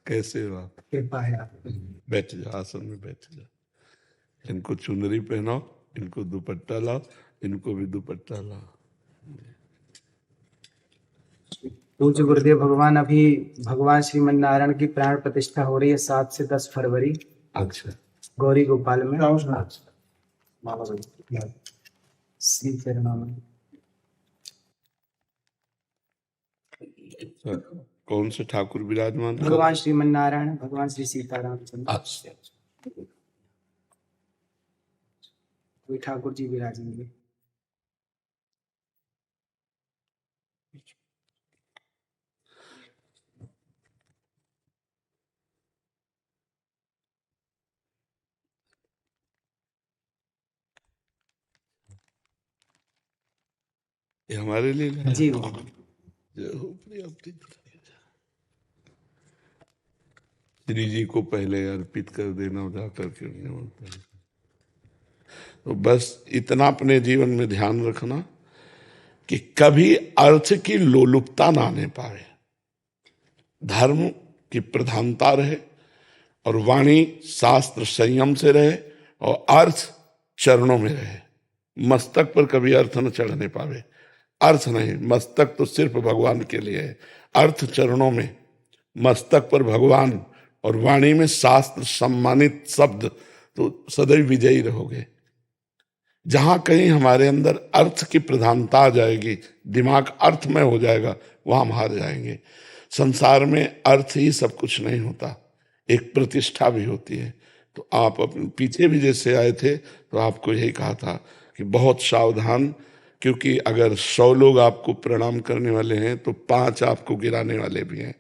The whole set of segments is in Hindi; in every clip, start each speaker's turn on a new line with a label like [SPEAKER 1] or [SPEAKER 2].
[SPEAKER 1] कैसे हो आप?
[SPEAKER 2] कृपा है आपकी।
[SPEAKER 1] बैठ जा, आसन में बैठ जा। इनको चुनरी पहनाओ, इनको दुपट्टा लाओ, इनको भी दुपट्टा लाओ।
[SPEAKER 2] पूज्य गुरुदेव भगवान, अभी भगवान श्रीमन नारायण की प्राण प्रतिष्ठा हो रही है 7 से 10 फरवरी
[SPEAKER 1] अच्छा,
[SPEAKER 2] गौरी गोपाल में। श्री चरणों में।
[SPEAKER 1] सर, कौन से ठाकुर विराजमान हैं?
[SPEAKER 2] भगवान श्रीमन नारायण, भगवान श्री सीताराम चंद्र।
[SPEAKER 1] अच्छा,
[SPEAKER 2] कोई ठाकुर जी विराजेंगे।
[SPEAKER 1] ये हमारे लिए लाया?
[SPEAKER 2] जी
[SPEAKER 1] जय हो प्रिय प्रीत। श्री जी को पहले अर्पित कर देना, जा करके उन्हें। तो बस इतना अपने जीवन में ध्यान रखना कि कभी अर्थ की लोलुपता ना आने पाए, धर्म की प्रधानता रहे और वाणी शास्त्र संयम से रहे और अर्थ चरणों में रहे। मस्तक पर कभी अर्थ न चढ़ने पावे। अर्थ नहीं, मस्तक तो सिर्फ भगवान के लिए है। अर्थ चरणों में, मस्तक पर भगवान और वाणी में शास्त्र सम्मानित शब्द, तो सदैव विजयी रहोगे। जहां कहीं हमारे अंदर अर्थ की प्रधानता आ जाएगी, दिमाग अर्थमय हो जाएगा, वहां हम हार जाएंगे। संसार में अर्थ ही सब कुछ नहीं होता, एक प्रतिष्ठा भी होती है। तो आप अपने पीछे भी जैसे आए थे तो आपको यही कहा था कि बहुत सावधान, क्योंकि अगर 100 लोग आपको प्रणाम करने वाले हैं तो 5 आपको गिराने वाले भी हैं।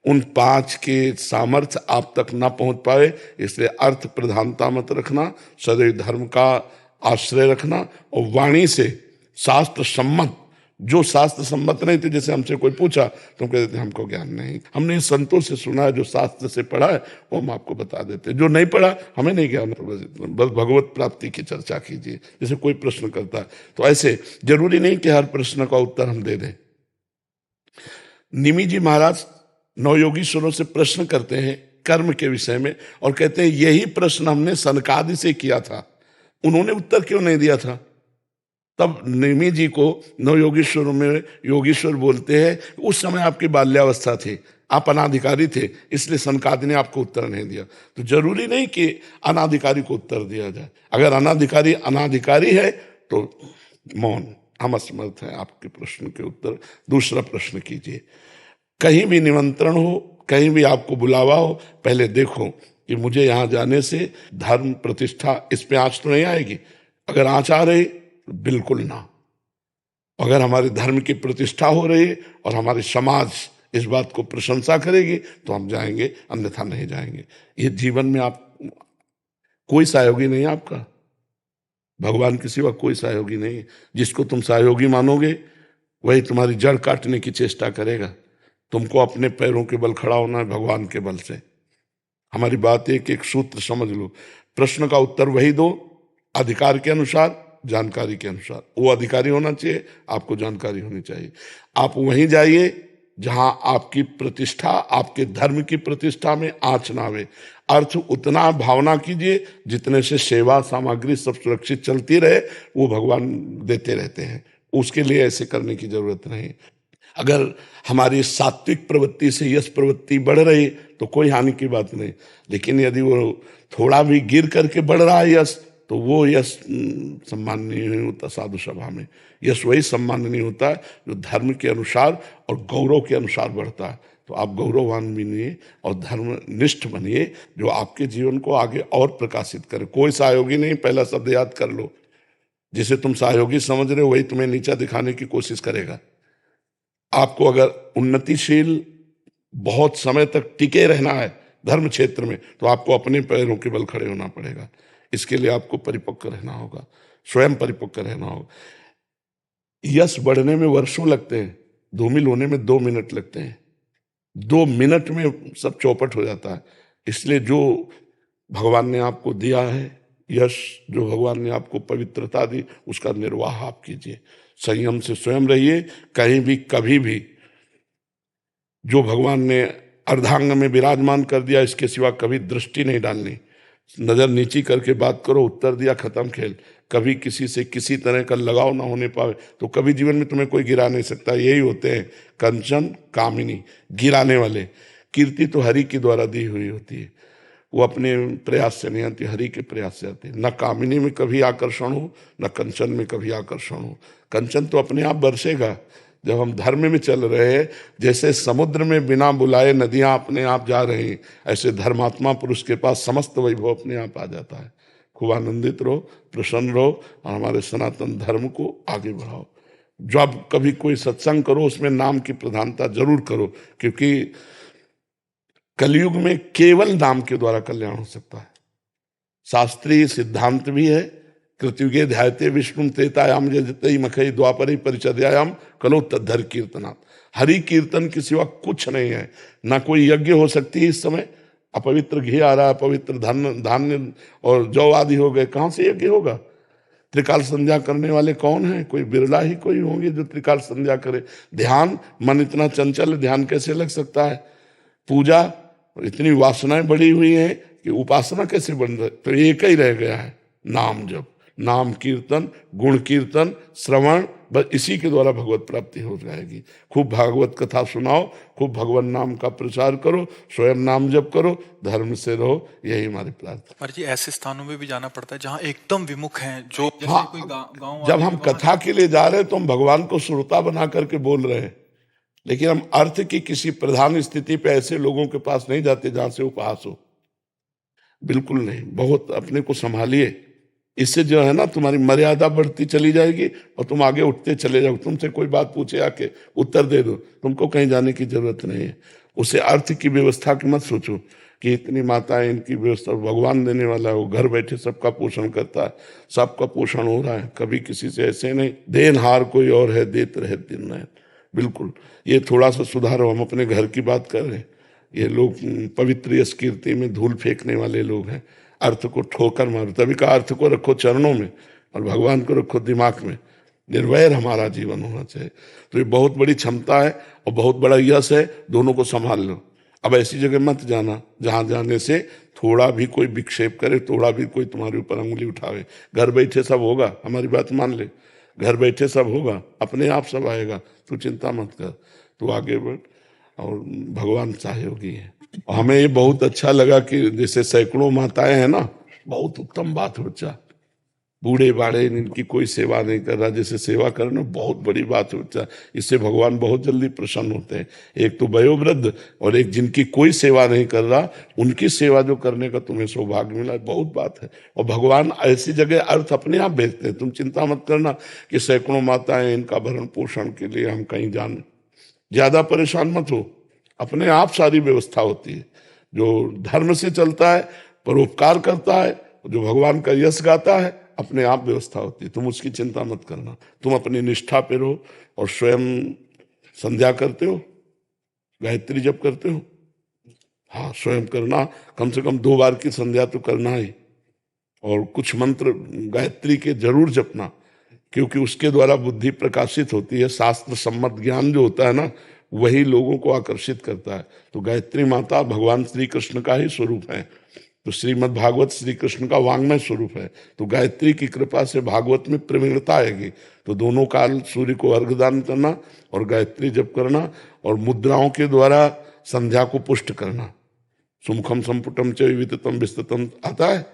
[SPEAKER 1] उन 5 के सामर्थ्य आप तक ना पहुंच पाए, इसलिए अर्थ प्रधानता मत रखना, सदैव धर्म का आश्रय रखना और वाणी से शास्त्र सम्मत, जो शास्त्र सम्मत नहीं थे, जैसे हमसे कोई पूछा तो हम कहते थे हमको ज्ञान नहीं, हमने संतों से सुना है, जो शास्त्र से पढ़ा है वो हम आपको बता देते, जो नहीं पढ़ा हमें नहीं ज्ञान। बस भगवत प्राप्ति की चर्चा कीजिए। जैसे कोई प्रश्न करता है तो ऐसे जरूरी नहीं कि हर प्रश्न का उत्तर हम दे दें। निमि जी महाराज नवयोगीश्वरों से प्रश्न करते हैं कर्म के विषय में और कहते हैं यही प्रश्न हमने सनकादि से किया था, उन्होंने उत्तर क्यों नहीं दिया था? तब निमि जी को नवयोगीश्वरों में योगीश्वर बोलते हैं, उस समय आपकी बाल्यावस्था थी, आप अनाधिकारी थे, इसलिए सनकादि ने आपको उत्तर नहीं दिया। तो जरूरी नहीं कि अनाधिकारी को उत्तर दिया जाए। अगर अनाधिकारी अनाधिकारी है तो मौन, हम असमर्थ हैं आपके प्रश्न के उत्तर। दूसरा प्रश्न कीजिए। कहीं भी निमंत्रण हो, कहीं भी आपको बुलावा हो, पहले देखो कि मुझे यहाँ जाने से धर्म प्रतिष्ठा इस पे आंच तो नहीं आएगी। अगर आंच आ रही तो बिल्कुल ना। अगर हमारे धर्म की प्रतिष्ठा हो रही है और हमारे समाज इस बात को प्रशंसा करेगी तो हम जाएंगे, अन्यथा नहीं जाएंगे। ये जीवन में आप कोई सहयोगी नहीं है आपका, भगवान के सिवा कोई सहयोगी नहीं है। जिसको तुम सहयोगी मानोगे वही तुम्हारी जड़ काटने की चेष्टा करेगा। तुमको अपने पैरों के बल खड़ा होना है, भगवान के बल से। हमारी बात एक एक सूत्र समझ लो। प्रश्न का उत्तर वही दो अधिकार के अनुसार, जानकारी के अनुसार। वो अधिकारी होना चाहिए, आपको जानकारी होनी चाहिए। आप वहीं जाइए जहां आपकी प्रतिष्ठा, आपके धर्म की प्रतिष्ठा में आंच ना आवे। अर्थ उतना भावना कीजिए जितने से सेवा सामग्री सब सुरक्षित चलती रहे, वो भगवान देते रहते हैं। उसके लिए ऐसे करने की जरूरत नहीं। अगर हमारी सात्विक प्रवृत्ति से यश प्रवृत्ति बढ़ रही तो कोई हानि की बात नहीं, लेकिन यदि वो थोड़ा भी गिर करके बढ़ रहा है यश, तो वो यश सम्माननीय नहीं होता। साधु सभा में यश वही सम्माननीय होता है जो धर्म के अनुसार और गौरव के अनुसार बढ़ता है। तो आप गौरववान बनिए और धर्मनिष्ठ बनिए, जो आपके जीवन को आगे और प्रकाशित करे। कोई सहयोगी नहीं, पहला शब्द याद कर लो। जिसे तुम सहयोगी समझ रहे हो वही तुम्हें नीचा दिखाने की कोशिश करेगा। आपको अगर उन्नतिशील बहुत समय तक टिके रहना है धर्म क्षेत्र में, तो आपको अपने पैरों के बल खड़े होना पड़ेगा। इसके लिए आपको परिपक्व रहना होगा, स्वयं परिपक्व रहना होगा। यश बढ़ने में वर्षों लगते हैं, धूमिल होने में 2 मिनट लगते हैं। 2 मिनट में सब चौपट हो जाता है। इसलिए जो भगवान ने आपको दिया है यश, जो भगवान ने आपको पवित्रता दी, उसका निर्वाह आप कीजिए। संयम से स्वयं रहिए। कहीं भी कभी भी जो भगवान ने अर्धांग में विराजमान कर दिया, इसके सिवा कभी दृष्टि नहीं डालनी, नजर नीची करके बात करो, उत्तर दिया, खत्म खेल। कभी किसी से किसी तरह का लगाव ना होने पावे तो कभी जीवन में तुम्हें कोई गिरा नहीं सकता। यही होते हैं कंचन कामिनी, गिराने वाले। कीर्ति तो हरि के द्वारा दी हुई होती है, वो अपने प्रयास से नहीं आती, हरि के प्रयास से आती है। न कामिनी में कभी आकर्षण हो, न कंचन में कभी आकर्षण हो। कंचन तो अपने आप बरसेगा जब हम धर्म में चल रहे हैं। जैसे समुद्र में बिना बुलाए नदियां अपने आप जा रही हैं, ऐसे धर्मात्मा पुरुष के पास समस्त वैभव अपने आप आ जाता है। खूब आनंदित रहो, प्रसन्न रहो और हमारे सनातन धर्म को आगे बढ़ाओ। जब कभी कोई सत्संग करो उसमें नाम की प्रधानता जरूर करो, क्योंकि कलयुग में केवल नाम के द्वारा कल्याण हो सकता है। शास्त्रीय सिद्धांत भी है, कृतयुगे ध्यायते विष्णु त्रेतायाम जयते मखई द्वापरे परिचर्यायाम कलो तद्धर कीर्तनात्। हरि कीर्तन के सिवा कुछ नहीं है। ना कोई यज्ञ हो सकती है इस समय, अपवित्र घी आ रहा है, अपवित्र धान्य और जौ आदि हो गए, कहाँ से यज्ञ होगा? त्रिकाल संध्या करने वाले कौन है? कोई बिरला ही कोई होंगे जो त्रिकाल संध्या करे। ध्यान, मन इतना चंचल, ध्यान कैसे लग सकता है? पूजा, इतनी वासनाएं बढ़ी हुई हैं कि उपासना कैसे बन रही? तो एक ही रह गया है, नाम जप, नाम कीर्तन, गुण कीर्तन, श्रवण, बस इसी के द्वारा भगवत प्राप्ति हो जाएगी। खूब भागवत कथा सुनाओ, खूब भगवान नाम का प्रचार करो, स्वयं नाम जप करो, धर्म से रहो, यही हमारी प्रार्थना।
[SPEAKER 3] पर जी ऐसे स्थानों में भी जाना पड़ता है जहाँ एकदम विमुख हैं, जो जैसे
[SPEAKER 1] हाँ,
[SPEAKER 3] कोई गाँव।
[SPEAKER 1] जब हम कथा के लिए जा रहे हैं तो हम भगवान को श्रोता बना करके बोल रहे हैं, लेकिन हम अर्थ की किसी प्रधान स्थिति पे ऐसे लोगों के पास नहीं जाते जहां से उपहास हो, बिल्कुल नहीं। बहुत अपने को संभालिए, इससे जो है ना तुम्हारी मर्यादा बढ़ती चली जाएगी और तुम आगे उठते चले जाओ। तुमसे कोई बात पूछे आके उत्तर दे दो, तुमको कहीं जाने की जरूरत नहीं है। उसे अर्थ की व्यवस्था की मत सोचो कि इतनी माताएं, इनकी व्यवस्था, भगवान देने वाला है, वो घर बैठे सबका पोषण करता है, सबका पोषण हो रहा है। कभी किसी से ऐसे नहीं, देनहार कोई और है, देत रहे दिन रात। बिल्कुल, ये थोड़ा सा सुधारो। हम अपने घर की बात कर रहे हैं, ये लोग पवित्र यश कीर्ति में धूल फेंकने वाले लोग हैं, अर्थ को ठोकर मारो। तभी का अर्थ को रखो चरणों में और भगवान को रखो दिमाग में। निर्वैर हमारा जीवन होना चाहिए। तो ये बहुत बड़ी क्षमता है और बहुत बड़ा यश है, दोनों को संभाल लो। अब ऐसी जगह मत जाना जहां जाने से थोड़ा भी कोई विक्षेप करे, थोड़ा भी कोई तुम्हारे ऊपर अंगुली उठावे। घर बैठे सब होगा, हमारी बात मान ले, घर बैठे सब होगा, अपने आप सब आएगा, तू चिंता मत कर, तू आगे बढ़ और भगवान सहयोगी है। और हमें ये बहुत अच्छा लगा कि जैसे सैकड़ों माताएं हैं ना, बहुत उत्तम बात है बच्चा। बूढ़े बाढ़े इनकी कोई सेवा नहीं कर रहा, जैसे सेवा करना बहुत बड़ी बात है बच्चा। इससे भगवान बहुत जल्दी प्रसन्न होते हैं। एक तो वयोवृद्ध और एक जिनकी कोई सेवा नहीं कर रहा, उनकी सेवा जो करने का तुम्हें सौभाग्य मिला, बहुत बात है। और भगवान ऐसी जगह अर्थ अपने आप भेजते हैं। तुम चिंता मत करना कि सैकड़ों माताएं, इनका भरण पोषण के लिए हम कहीं जाने, ज्यादा परेशान मत हो, अपने आप सारी व्यवस्था होती है। जो धर्म से चलता है, परोपकार करता है, जो भगवान का यश गाता है, अपने आप व्यवस्था होती है। तुम उसकी चिंता मत करना, तुम अपनी निष्ठा पे रहो। और स्वयं संध्या करते हो, गायत्री जप करते हो? हाँ, स्वयं करना, कम से कम 2 बार की संध्या तो करना ही। और कुछ मंत्र गायत्री के जरूर जपना, क्योंकि उसके द्वारा बुद्धि प्रकाशित होती है। शास्त्र सम्मत ज्ञान जो होता है ना, वही लोगों को आकर्षित करता है। तो गायत्री माता भगवान श्री कृष्ण का ही स्वरूप है। तो श्रीमद् भागवत श्री कृष्ण का वांग्मय स्वरूप है। तो गायत्री की कृपा से भागवत में प्रवीणता आएगी। तो दोनों काल सूर्य को अर्घदान करना और गायत्री जप करना और मुद्राओं के द्वारा संध्या को पुष्ट करना। सुमुखम संपुटम च विविततम विस्ततम आता है,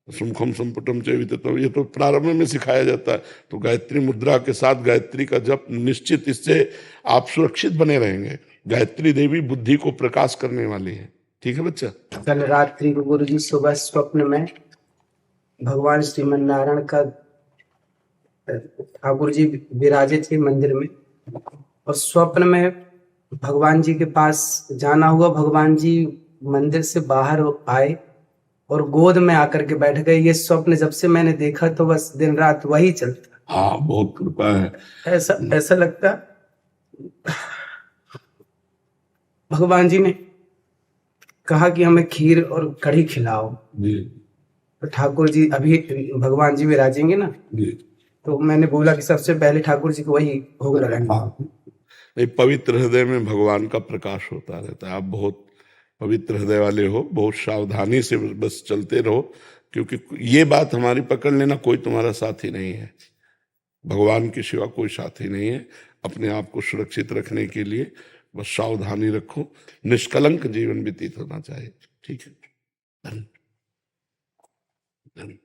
[SPEAKER 1] सुमुखम संपुटम च विविततम, ये तो प्रारंभ में सिखाया जाता है। तो गायत्री मुद्रा के साथ गायत्री का जप निश्चित, इससे आप सुरक्षित बने रहेंगे। गायत्री देवी बुद्धि को प्रकाश करने वाली है। ठीक है बच्चा?
[SPEAKER 2] कल रात्रि को गुरु जी सुबह स्वप्न में भगवान श्रीमन नारायण का, ठाकुर जी विराजे थे मंदिर में, और स्वप्न में भगवान जी के पास जाना हुआ। भगवान जी मंदिर से बाहर आए और गोद में आकर के बैठ गए। ये स्वप्न जब से मैंने देखा तो बस दिन रात वही चलता।
[SPEAKER 1] हाँ, बहुत कृपा है।
[SPEAKER 2] ऐसा लगता भगवान जी ने कहा कि हमें खीर और कढ़ी खिलाओ
[SPEAKER 1] जी।
[SPEAKER 2] तो ठाकुर जी, अभी भगवान जी विराजेंगे ना
[SPEAKER 1] जी।
[SPEAKER 2] तो मैंने बोला कि सबसे पहले ठाकुर जी को वही भोग लगाएंगे।
[SPEAKER 1] नहीं, पवित्र हृदय में भगवान का प्रकाश होता रहता है। आप बहुत पवित्र हृदय वाले हो, बहुत सावधानी से बस चलते रहो, क्योंकि ये बात हमारी पकड़ लेना, कोई तुम्हारा साथी नहीं है, भगवान के सिवा कोई साथी नहीं है। अपने आप को सुरक्षित रखने के लिए बस सावधानी रखो, निष्कलंक जीवन व्यतीत होना चाहिए। ठीक है, धन्यवाद।